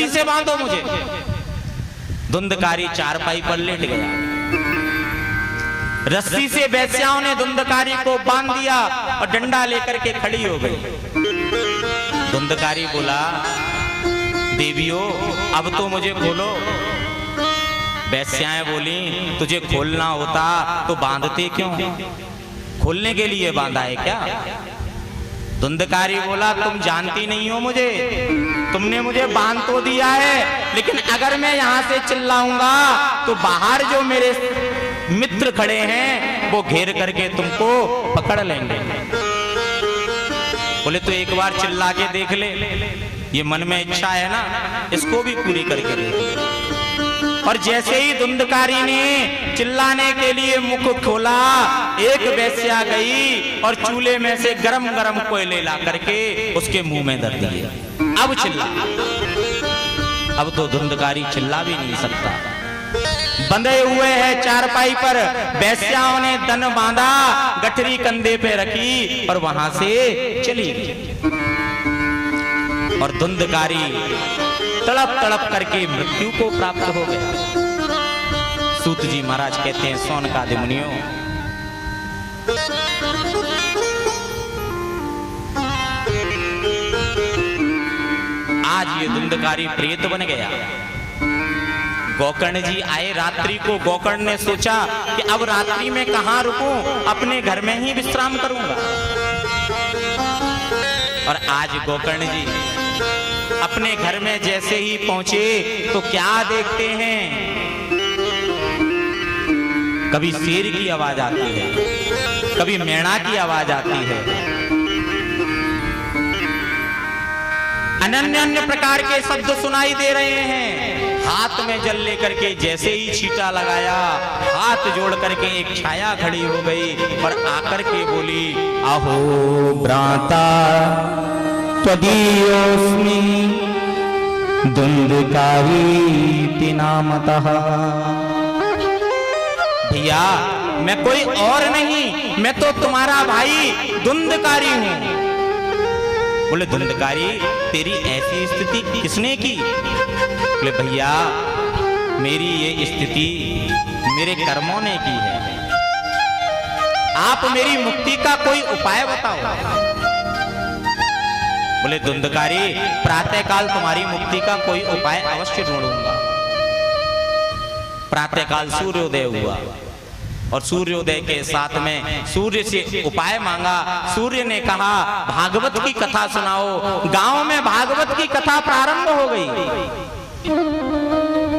रस्सी से बांधो मुझे। धुंधकारी चारपाई पर लेट गया। रस्सी से वेश्याओं ने धुंधकारी को बांध दिया और डंडा लेकर के खड़ी हो गई। धुंधकारी बोला, देवियों अब तो मुझे खोलो। वेश्याएं बोली, तुझे खोलना होता तो बांधते क्यों? खोलने के लिए बांधा है क्या? धुंधकारी बोला, तुम जानती नहीं हो मुझे, तुमने मुझे बांध तो दिया है, लेकिन अगर मैं यहां से चिल्लाऊंगा तो बाहर जो मेरे मित्र खड़े हैं वो घेर करके तुमको पकड़ लेंगे। बोले तो एक बार चिल्ला के देख ले, ये मन में इच्छा है ना, इसको भी पूरी करके देख। और जैसे ही धुंधकारी ने चिल्लाने के लिए मुख खोला, एक वेश्या गई और चूल्हे में से गरम गरम कोयले ला करके उसके मुंह में धर दिए। अब चिल्ला, अब तो धुंधकारी चिल्ला भी नहीं सकता। बंधे हुए हैं चारपाई पर, वेश्याओं ने दन बांधा, गठरी कंधे पे रखी और वहां से चली गई। और धुंधकारी तड़प तड़प करके मृत्यु को प्राप्त हो गया। सूत जी महाराज कहते हैं, सौनकादि मुनियों, आज ये धुंधकारी प्रेत बन गया। गोकर्ण जी आए रात्रि को। गोकर्ण ने सोचा कि अब रात्रि में कहां रुकूं, अपने घर में ही विश्राम करूंगा। और आज गोकर्ण जी अपने घर में जैसे ही पहुंचे तो क्या देखते हैं, कभी शेर की आवाज आती है, कभी मेढ़ा की आवाज आती है, अन्य अन्य प्रकार के शब्द सुनाई दे रहे हैं। हाथ में जल लेकर के जैसे ही छींटा लगाया, हाथ जोड़ करके एक छाया खड़ी हो गई और आकर के बोली, अहो भ्राता त्वदीयोऽस्मि धुंधकारी नामतः। भैया मैं कोई और नहीं, मैं तो तुम्हारा भाई धुंधकारी हूं। बोले, धुंधकारी तेरी ऐसी स्थिति किसने की? बोले, भैया मेरी ये स्थिति मेरे कर्मों ने की है। आप मेरी मुक्ति का कोई उपाय बताओ। बोले, धुंधकारी प्रातःकाल तुम्हारी मुक्ति का कोई उपाय अवश्य ढूंढूंगा। प्रातःकाल सूर्योदय हुआ और सूर्योदय के साथ में सूर्य से उपाय मांगा। सूर्य ने कहा, भागवत की कथा सुनाओ। गांव में भागवत की कथा प्रारंभ हो गई।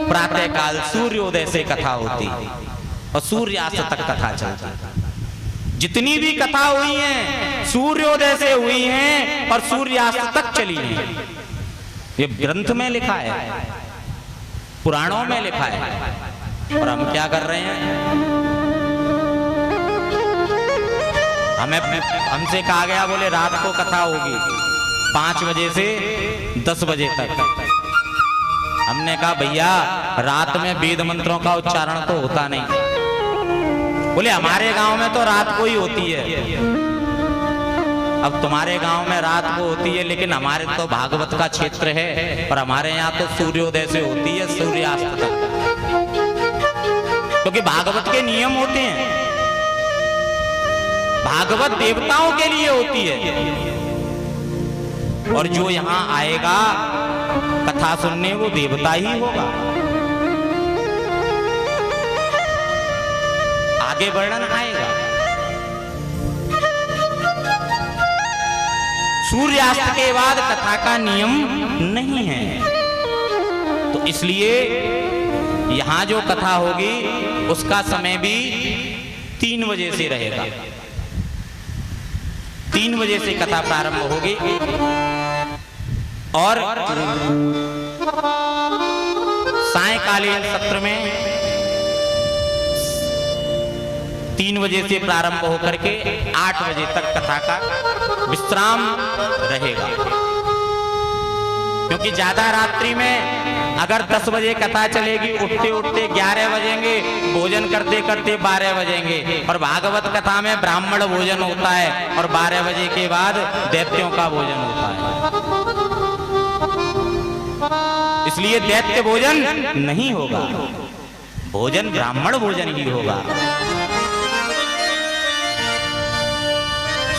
प्रातःकाल सूर्योदय से कथा होती और सूर्यास्त तक कथा चलती। जितनी भी कथा हुई हैं सूर्योदय से हुई हैं और सूर्यास्त तक चली हैं। ये ग्रंथ में लिखा है, पुराणों में लिखा है। और हम क्या कर रहे हैं, हमसे कहा गया, बोले रात को कथा होगी 5 बजे से 10 बजे तक। हमने कहा, भैया रात में वेद मंत्रों का उच्चारण तो होता नहीं। बोले, हमारे गांव में तो रात को ही होती है। अब तुम्हारे गांव में रात को होती है, लेकिन हमारे तो भागवत का क्षेत्र है और हमारे यहाँ तो सूर्योदय से होती है सूर्यास्त तक, क्योंकि भागवत के नियम होते हैं। भागवत देवताओं के लिए होती है और जो यहाँ आएगा कथा सुनने वो देवता ही होगा। आगे वर्णन आएगा। सूर्यास्त के बाद कथा का नियम नहीं है, तो इसलिए यहां जो कथा होगी उसका समय भी 3 बजे से रहेगा। 3 बजे से कथा प्रारंभ होगी और सायंकालीन सत्र में 3 बजे से प्रारंभ होकर के 8 बजे तक कथा का विश्राम रहेगा। क्योंकि ज्यादा रात्रि में अगर 10 बजे कथा चलेगी, उठते उठते 11 बजेंगे, भोजन करते करते 12 बजेंगे। और भागवत कथा में ब्राह्मण भोजन होता है और 12 बजे के बाद दैत्यों का भोजन होता है। इसलिए दैत्य भोजन नहीं होगा, भोजन ब्राह्मण भोजन ही होगा।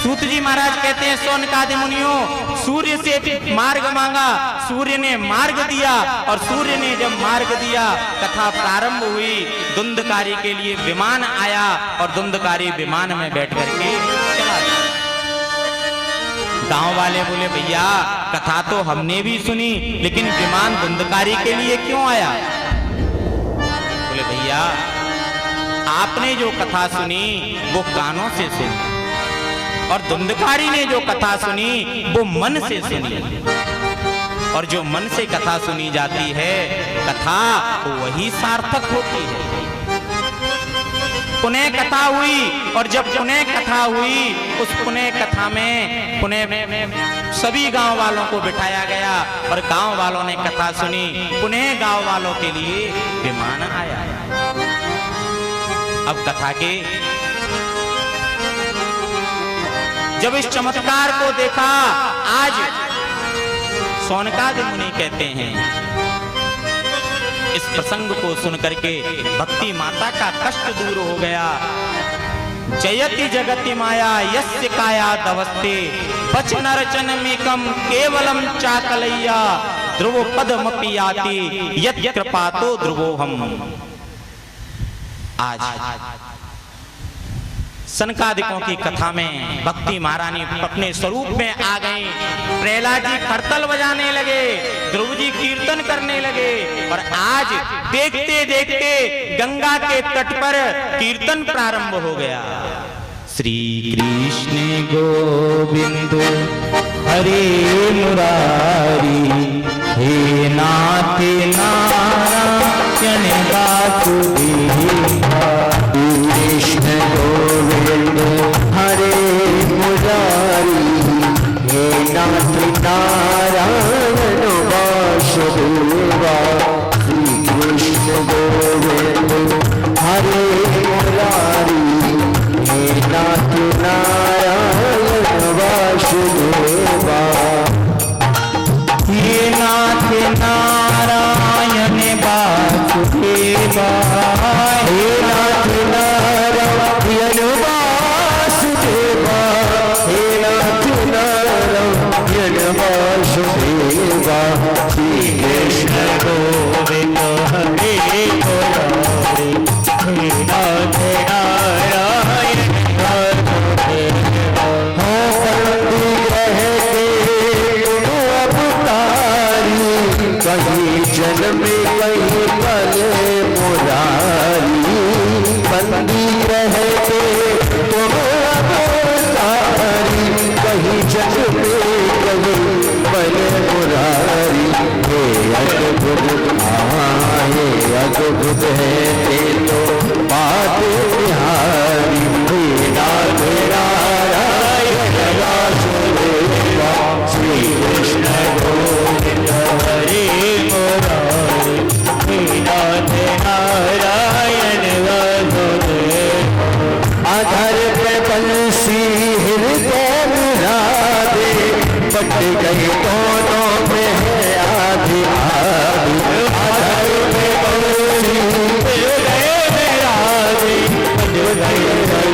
सूत जी महाराज कहते हैं, शौनकादि मुनियों, सूर्य से मार्ग मांगा, सूर्य ने मार्ग दिया, और सूर्य ने जब मार्ग दिया कथा प्रारंभ हुई। धुंधकारी के लिए विमान आया और धुंधकारी विमान में बैठ करके चला गया। गांव वाले बोले, भैया कथा तो हमने भी सुनी, लेकिन विमान धुंधकारी के लिए क्यों आया? बोले, भैया आपने जो कथा सुनी वो कानों से सुनी, और धुंधकारी ने जो कथा सुनी वो मन से सुनी, और जो मन से कथा सुनी जाती है कथा तो वही सार्थक होती है। पुनः कथा हुई, और जब पुनः कथा हुई उस पुनः कथा में पुनः सभी गांव वालों को बिठाया गया, और गांव वालों ने कथा सुनी। पुनः गांव वालों के लिए विमान आया। अब कथा के जब इस चमत्कार को देखा, आज शौनकादि मुनि कहते हैं, इस प्रसंग को सुनकर के भक्ति माता का कष्ट दूर हो गया। जयति जगति माया यस्य काया दवस्ते बच नरचनमेकम केवलम चाकलैया ध्रुव पदमपि याति यत् कृपातो ध्रुवोहम। आज सनकादिकों की कथा में भक्ति महारानी अपने स्वरूप में आ गई। प्रहलाद जी करतल बजाने लगे, ध्रुव जी कीर्तन करने लगे, और आज देखते देखते गंगा के तट पर कीर्तन प्रारंभ हो गया। श्री कृष्ण गोविंद हरे मुरारी, हे नाथ नारायण वासुदेवा। कृष्ण गोविंद हरे मुरारी, हे नाथ नारायण वासुदेवा। श्री कृष्ण गोविंद हरे मुरारी, हे नाथ नारायण वासुदेवा। हे नाथ नारायण वासुदेवा, हे नाथ नारायण वासुदेवा, हे नाथ नारायण वासुदेवा। श्री कृष्ण गोविंद हरे मुरारी, हे नाथ नारायण वासुदेवा। हो बंदी रहते अवतारी, कहीं जन्म कहीं पल मुरारी। बंदी रहते तुम अवतारी, कहीं जन्म कहीं पल मुरारी। हे अद्भुत हे अद्भुत है ते तो बात बिहारी। हे नाथ नारायण वासुदेवा। श्री कृष्ण गोविंद हरे मुरारी, हे नाथ नारायण वासुदेवा। आधार पे बंसी हृदय मिलादे, बट गए दोनों में है आधी आधी। आधार पे बंसी हृदय मिलादे, बट गए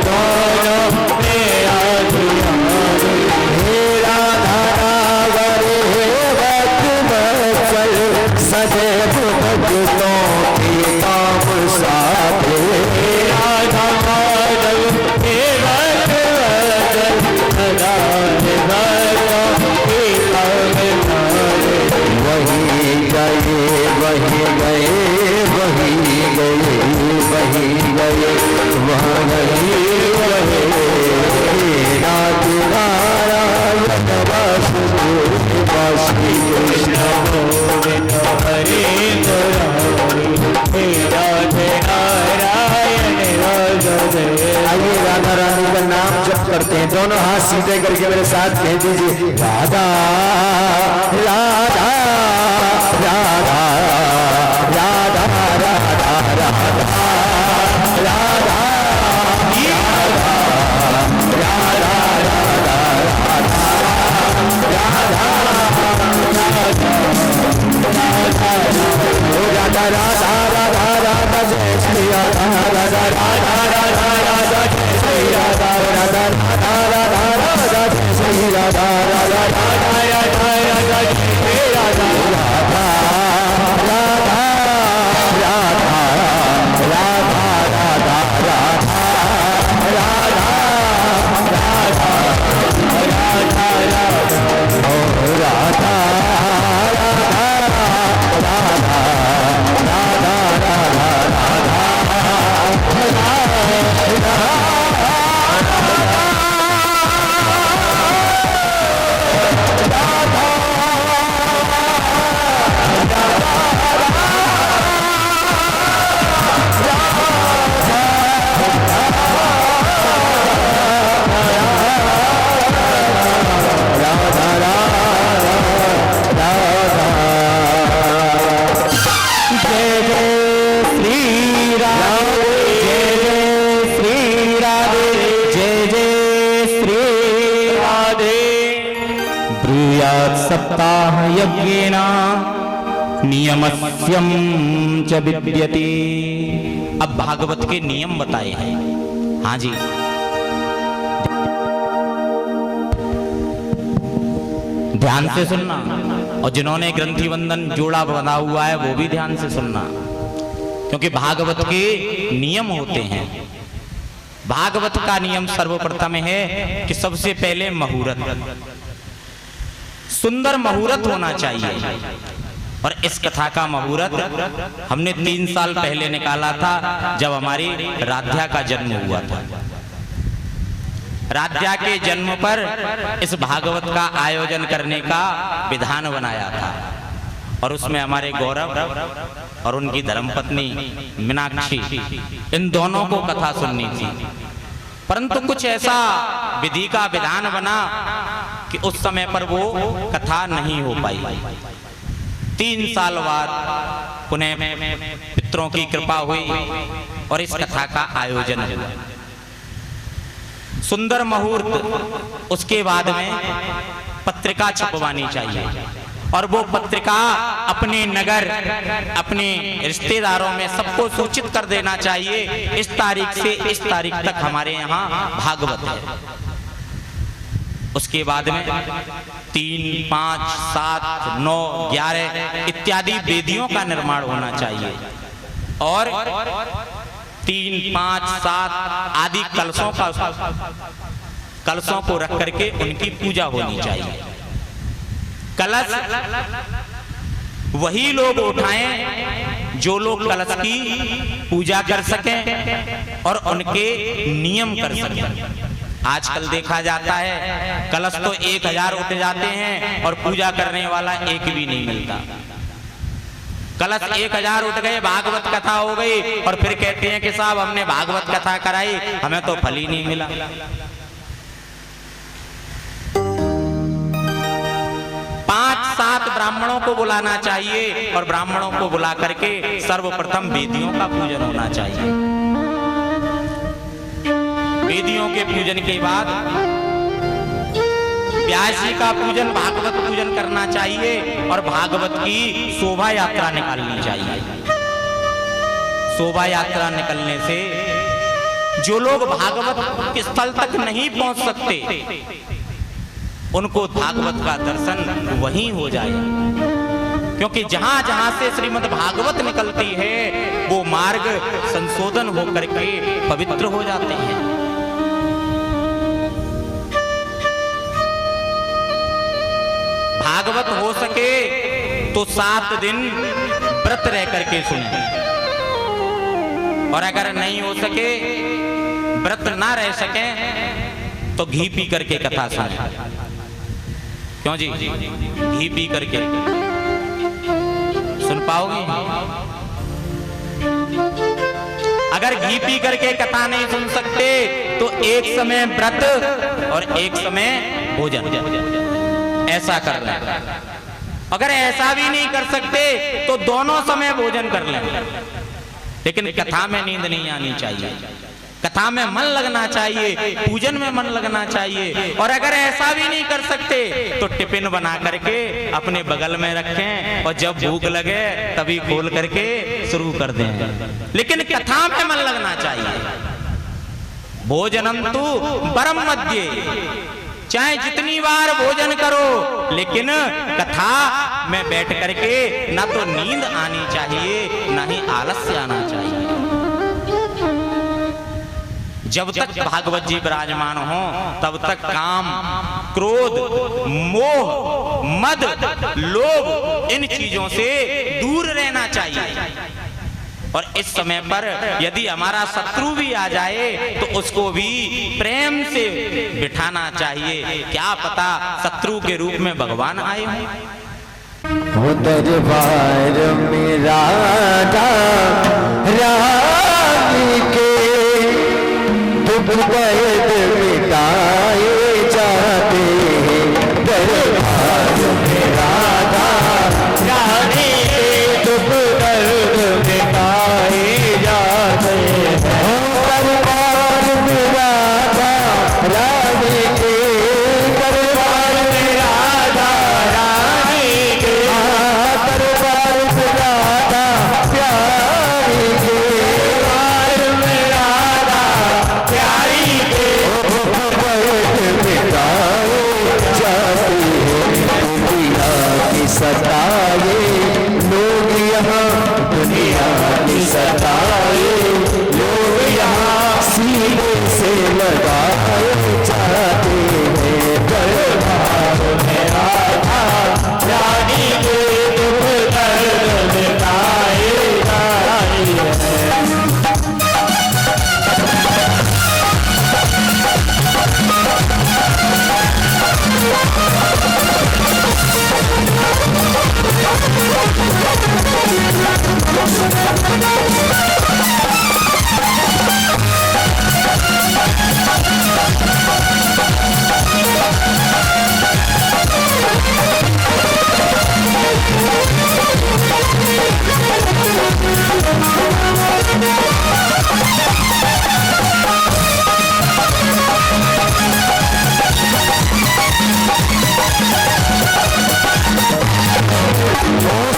दोनों में आधी आधी। हे राधा रावर हे भक्तवत्सल, सदैव भक्तों के काम साथे। हे राधा माधव हे भक्तवत्सल, सदा भक्तों के काम साथे। वही गए वही गए वही गए वही गए वहाँ गए वही। हे नाथ नारायण वासुदेवा। श्री कृष्ण गोविंद हरे मुरारी, हे नाथ नारायण वासुदेवा। आइए राधा रानी का नाम जप करते हैं, दोनों हाथ सीधे करके मेरे साथ कह दीजिए, राधा राधा राधा राधा राधा राधा राधा। राधा राधा राधा राधा राधा जय श्री राधा राधा राधा राधा राधा जय श्री राधा राधा राधा राधा राधा जय श्री राधा राधा राधा राधा राधा जय श्री राधा राधा राधा राधा राधा राधा सप्ताह यज्ञेन नियमस्यं च विद्यते। अब भागवत के नियम बताए हैं। हाँ जी, ध्यान से सुनना, और जिन्होंने ग्रंथि बंधन जोड़ा बना हुआ है वो भी ध्यान से सुनना, क्योंकि भागवत के नियम होते हैं। भागवत का नियम सर्वप्रथम है कि सबसे पहले मुहूर्त, सुंदर मुहूर्त होना चाहिए। और इस कथा का मुहूर्त हमने 3 साल पहले निकाला था, जब हमारी राध्या का जन्म हुआ था। राध्या के जन्म पर इस भागवत का आयोजन करने का विधान बनाया था, और उसमें हमारे गौरव और उनकी धर्मपत्नी मीनाक्षी, इन दोनों को कथा सुननी थी। परंतु कुछ ऐसा विधि का विधान बना कि उस समय पर वो कथा नहीं हो पाई। 3 साल बाद पुनः पितरों की कृपा हुई और इस कथा का आयोजन हुआ। सुंदर मुहूर्त, उसके बाद में पत्रिका छपवानी चाहिए, और वो पत्रिका अपने नगर, अपने रिश्तेदारों में सबको सूचित कर देना चाहिए, इस तारीख से इस तारीख तक हमारे यहाँ भागवत है। उसके बाद में 3, 5, 7, 9, 11 इत्यादि वेदियों का निर्माण होना चाहिए, और 3, 5, 7 आदि कलशों को रख करके उनकी पूजा होनी चाहिए। कलश वही लोग उठाएं जो लोग कलश की पूजा कर सकें और उनके नियम कर सकें। आजकल देखा जाता है कलश तो 1000 उठ जाते हैं और पूजा करने वाला एक भी नहीं मिलता। कलश 1000 उठ गए, भागवत कथा हो गई, और फिर कहते हैं कि साहब हमने भागवत कथा कराई, हमें तो फल ही नहीं मिला। 5-7 ब्राह्मणों को बुलाना चाहिए, और ब्राह्मणों को बुला करके सर्वप्रथम वेदियों का पूजन होना चाहिए। वेदियों के पूजन के बाद व्यास जी का पूजन, भागवत पूजन करना चाहिए, और भागवत की शोभा यात्रा निकालनी चाहिए। शोभा यात्रा निकलने से जो लोग भागवत के स्थल तक नहीं पहुंच सकते, उनको भागवत का दर्शन वहीं हो जाए, क्योंकि जहां जहां से श्रीमद् भागवत निकलती है वो मार्ग संशोधन होकर के पवित्र हो जाते हैं। भागवत हो सके तो 7 दिन व्रत रह करके सुने, और अगर नहीं हो सके, व्रत ना रह सके, तो घी पी करके कथा सुने। क्यों जी? घी पी करके सुन पाओगे? अगर घी पी करके कथा नहीं सुन सकते तो एक समय व्रत और एक समय भोजन ऐसा कर लें। अगर ऐसा भी नहीं कर सकते तो दोनों समय भोजन कर लें, लेकिन कथा में नींद नहीं आनी चाहिए। कथा में मन लगना चाहिए, पूजन में मन लगना चाहिए। और अगर ऐसा भी नहीं कर सकते तो टिफिन बना करके अपने बगल में रखें और जब भूख लगे तभी खोल करके शुरू कर दें। लेकिन कथा में मन लगना चाहिए। भोजनम तु परम मध्य, चाहे जितनी बार भोजन करो लेकिन कथा में बैठ करके ना तो नींद आनी चाहिए ना ही आलस्य आना चाहिए। जब तक भागवत जी विराजमान हो तब तक काम, क्रोध, मोह, मद, लोभ इन चीजों से दूर रहना चाहिए। और इस समय पर यदि हमारा शत्रु भी आ जाए तो उसको भी प्रेम से बिठाना चाहिए। क्या पता शत्रु के रूप में भगवान आए हों। दरबार में राधा रानी के दुख दर्द मिटाए जाते हैं। दरबार में राधा रानी के दुख दर्द मिटाए जाते हैं। दरबार में राधा रानी के, दरबार में राधा रानी के, दरबार में राधा प्यारी के, दरबार में राधा प्यारी के मिटाए जाते हैं। दुनिया की सताए लोग यहाँ, दुनिया की सताए लोग यहाँ सीने से लगाए जाते हैं। दरबार में राधा रानी के दुख दर्द मिटाए जाते हैं।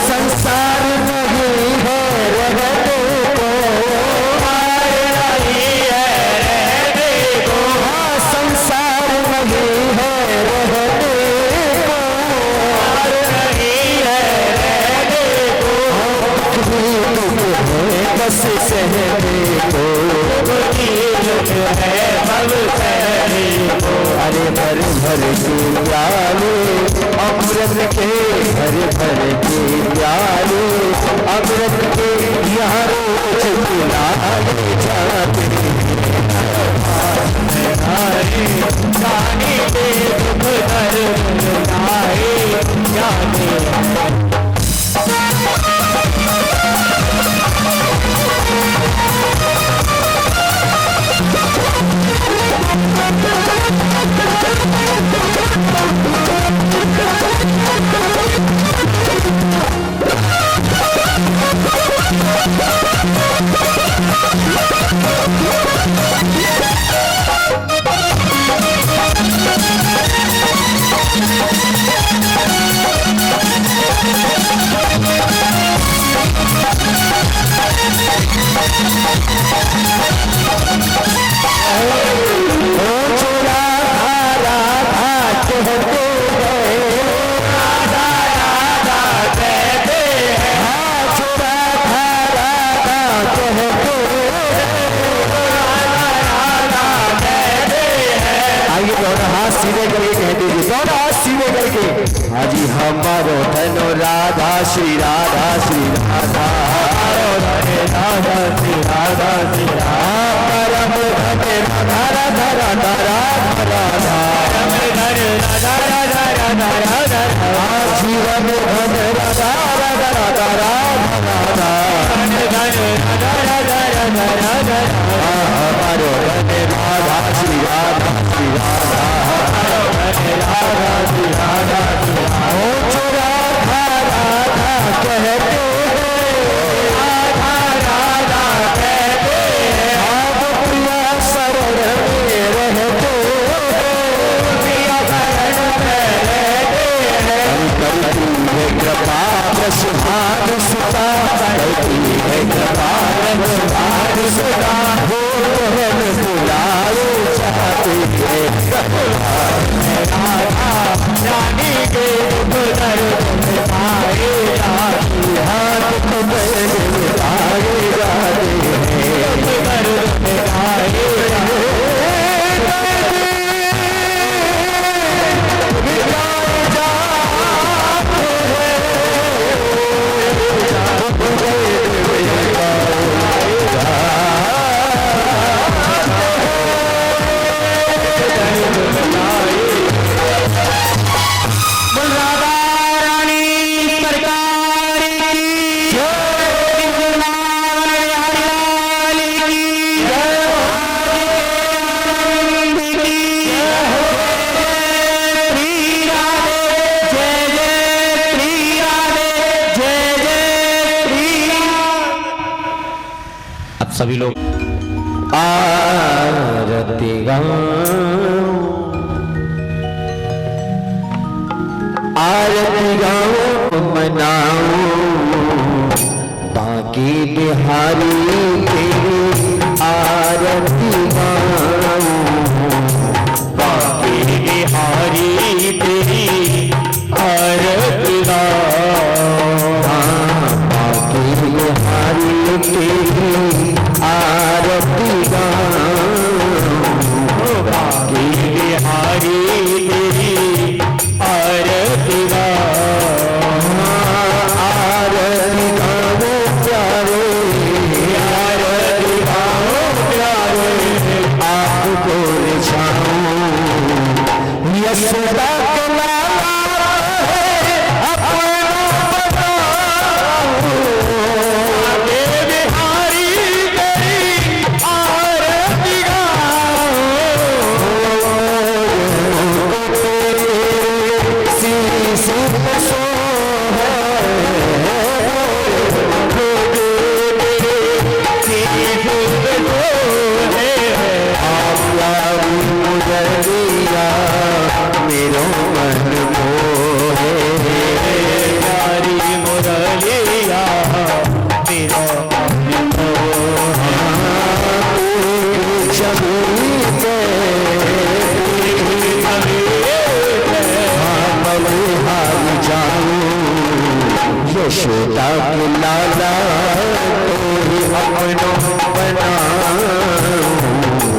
संसार नहीं है रहने को, नहीं है रहने को, संसार नहीं है रहने को, नहीं है रहने को, बस सहने को, है बल सहने को। अरे भर भर के प्याले अमृत के, भर भर के प्याले अमृत के यहाँ रोज पिलाए जाते जाने के दुख दर्द मिटाए जाते। हाजी हमारो धनो राधा श्री राधा श्री राधा, हमारो धने राधा श्री राधा श्री राधा, परम धने राधा राधा राधा राधा राधा, परम धने राधा राधा राधा राधा राधा, जीवन धने राधा राधा राधा राधा राधा, धने राधा राधा राधा राधा, हमारो धने राधा श्री राधा श्री राधा, हमारो धने राधा श्री राधा श्री राधा। ओ चोरा राधा कहते हैं, राधा राधा कहते हैं, अब प्रिया करती है कपाल बार सदा हो बहन बुलाए चाहती है रानी के उधर आए जाती हाथ पकड़ आए जाते हैं उधर आए सभी लोग आरती गाँव मनाऊं बाकी बिहारी तेरी आरती गाऊं बाकी बिहारी तेरी आरती गाऊं बाकी बिहारी तेरी आरती गाऊं बाकी बिहारी तेरी आरती गाऊं आरती गाऊं प्यारे आरती गाऊं प्यारे आपको रिझाऊं यशोदा के लाला है अपना बताऊं मेरो मन मोहे प्यारी मुरलिया मेरा मन मोहे शबरी पे हाल जाऊं यशोदा के लाला तोरी अपनो बनाऊं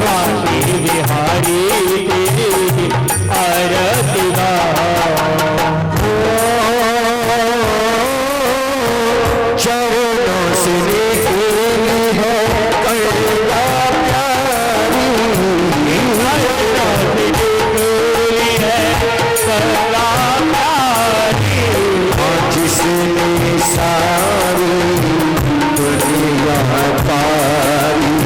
बाकी बिहारी तेरी आरती चरणों से लेके है करुणा प्यारी है करुणा प्यारी जिसने सारी दुनिया पारी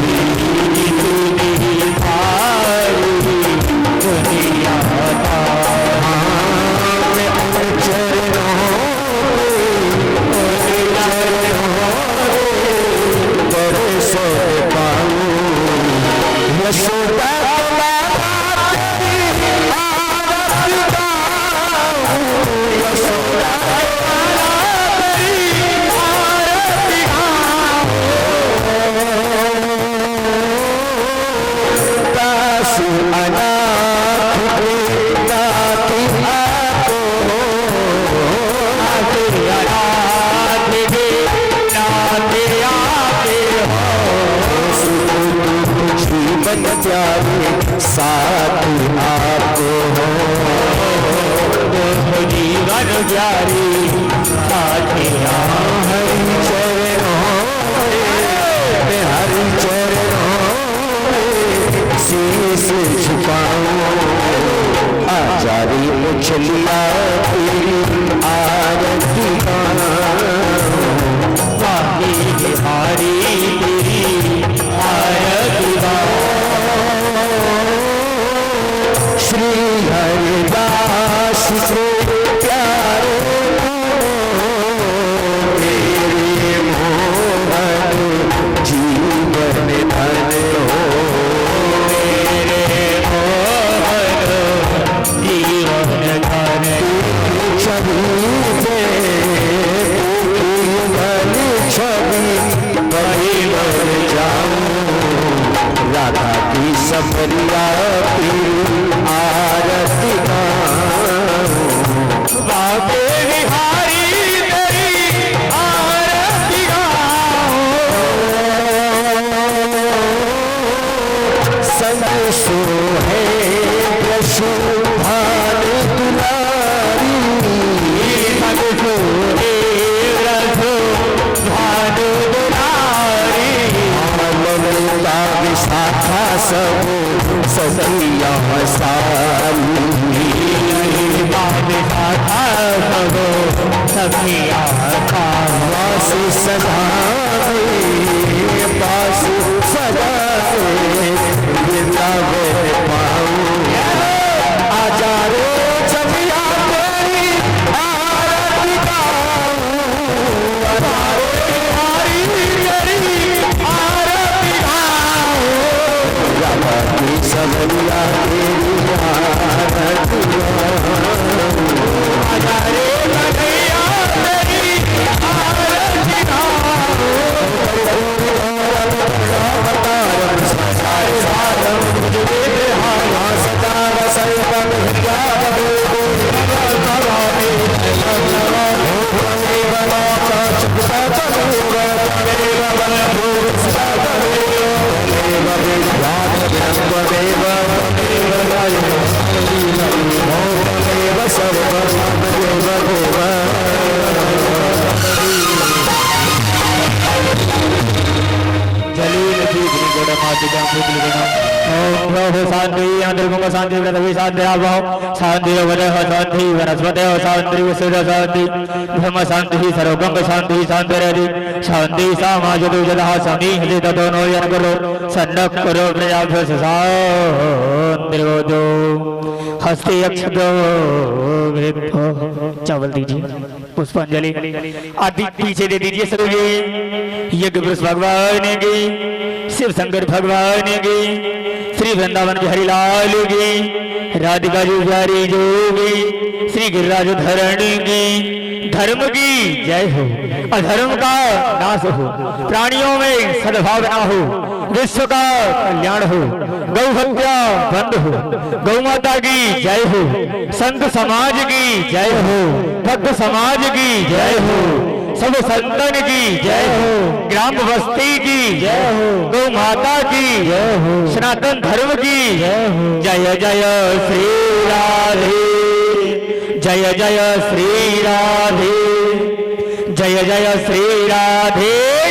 प्यारे साथ आपको हो जीवन प्यारी साथी हरि चरणों हरि चरणों शीश झुकाऊं आजारी मुछलिया तेरी आरती बाकी बिहारी तेरी आरती श्री हरिदास से प्यारे सैया सारी भगो सखिया का वास सदा पास सदा पाऊँ आजा रे छबिया तेरी आरती गाऊं आजा रे हरी तेरी आरती गाऊं रमती सबरिया तेरी आरती आजा रे कन्हैया तेरी आरती शांति अंतर्गुण शांति पृथ्वी शांति आभो शांति वदह शांति वनस्पतय शांति विशुद्ध शांति ब्रह्म शांति सर्वगंग शांति शांति रति शांति सामाजो जदः समी हृदय ततो नो यन करो सन्नक करो प्रजाभ्यो शांतिर्वदो हस्ते अक्षतो वृद्धो चावल दीजिए पुष्पांजलि आदि पीछे दे दीजिए सरोगे यज्ञ पुरुष भगवान की शिव शंकर भगवान की श्री वृंदावन बिहारी लाल की राधिका जुजारी जोगी श्री गिरिराज धरण की धर्म की जय हो अधर्म का नाश हो प्राणियों में सद्भावना हो विश्व का कल्याण हो गौ हत्या बंद हो गौ माता की जय हो संत समाज की जय हो भक्त समाज की जय हो सब संतन की जय हो ग्राम बस्ती की जय हो गौ माता की जय हो सनातन धर्म की जय हो जय जय श्री राधे जय जय श्री राधे जय जय श्री राधे।